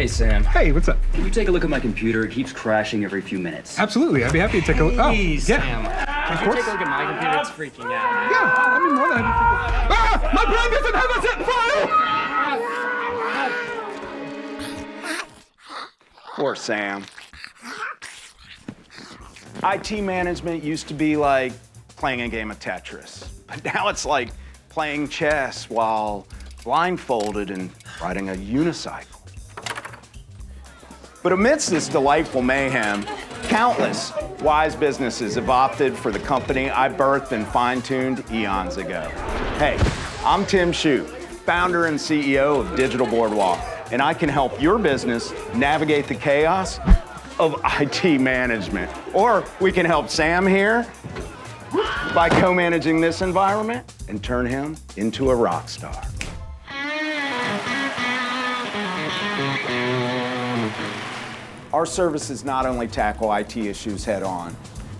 Hey, Sam. Hey, what's up? Can you take a look at my computer? It keeps crashing every few minutes. Absolutely, I'd be happy to take a look. Hey, yeah. Sam. Can you take a look at my computer? It's freaking out. Yeah, I'd be more than happy to take a look. Ah! My brain doesn't have a zip file! Poor Sam. IT management used to be like playing a game of Tetris, but now it's like playing chess while blindfolded and riding a unicycle. But amidst this delightful mayhem, countless wise businesses have opted for the company I birthed and fine-tuned eons ago. Hey, I'm Tim Shute, founder and CEO of Digital Boardwalk, and I can help your business navigate the chaos of IT management. Or we can help Sam here by co-managing this environment and turn him into a rock star. Our services not only tackle IT issues head on,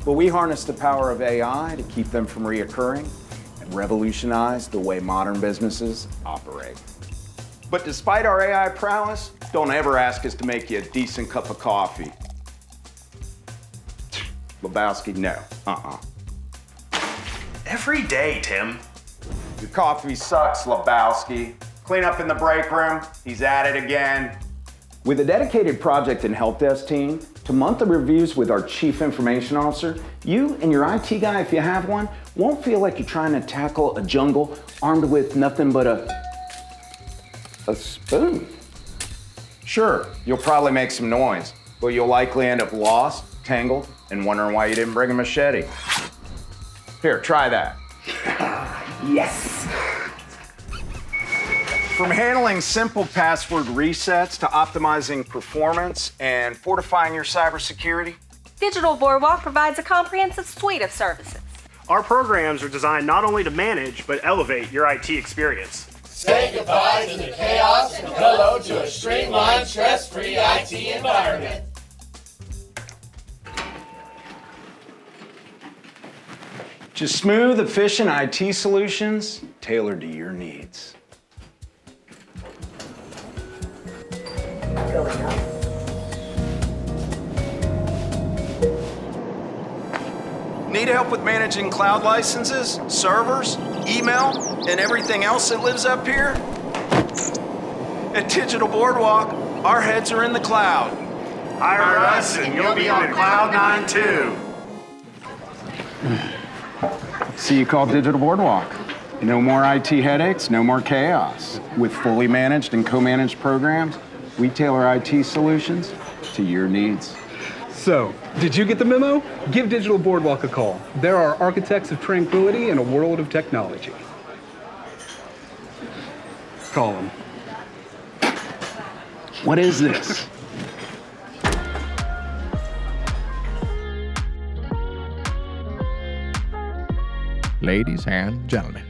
but we harness the power of AI to keep them from reoccurring and revolutionize the way modern businesses operate. But despite our AI prowess, don't ever ask us to make you a decent cup of coffee. Lebowski, no, Every day, Tim. Your coffee sucks, Lebowski. Clean up in the break room, he's at it again. With a dedicated project and help desk team to monthly reviews with our chief information officer, you and your IT guy, if you have one, won't feel like you're trying to tackle a jungle armed with nothing but a spoon. Sure, you'll probably make some noise, but you'll likely end up lost, tangled, and wondering why you didn't bring a machete. Here, try that. Yes. From handling simple password resets to optimizing performance and fortifying your cybersecurity, Digital Boardwalk provides a comprehensive suite of services. Our programs are designed not only to manage, but elevate your IT experience. Say goodbye to the chaos and hello to a streamlined, stress-free IT environment. just smooth, efficient IT solutions tailored to your needs. Need help with managing cloud licenses, servers, email, and everything else that lives up here? At Digital Boardwalk, our heads are in the cloud. Hire us and you'll be on Cloud9 too. So you call Digital Boardwalk. No more IT headaches, no more chaos. With fully managed and co-managed programs, we tailor IT solutions to your needs. So, did you get the memo? Give Digital Boardwalk a call. There are architects of tranquility in a world of technology. Call them. What is this? Ladies and gentlemen,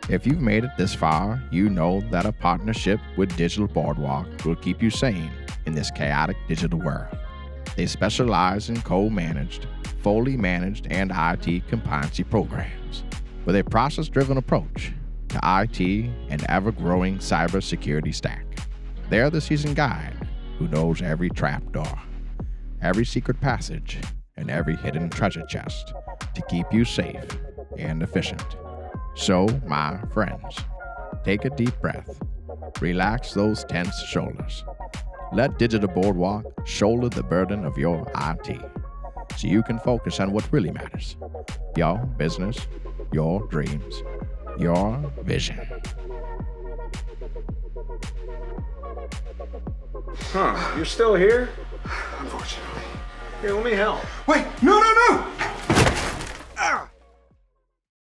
if you've made it this far, you know that a partnership with Digital Boardwalk will keep you sane in this chaotic digital world. They specialize in co-managed, fully managed, and IT compliancy programs with a process-driven approach to IT and ever-growing cybersecurity stack. They're the seasoned guide who knows every trapdoor, every secret passage, and every hidden treasure chest to keep you safe and efficient. So, my friends, take a deep breath, relax those tense shoulders. Let Digital Boardwalk shoulder the burden of your IT so you can focus on what really matters: your business, your dreams, your vision. Huh, you're still here? Unfortunately. Here, let me help. Wait, no!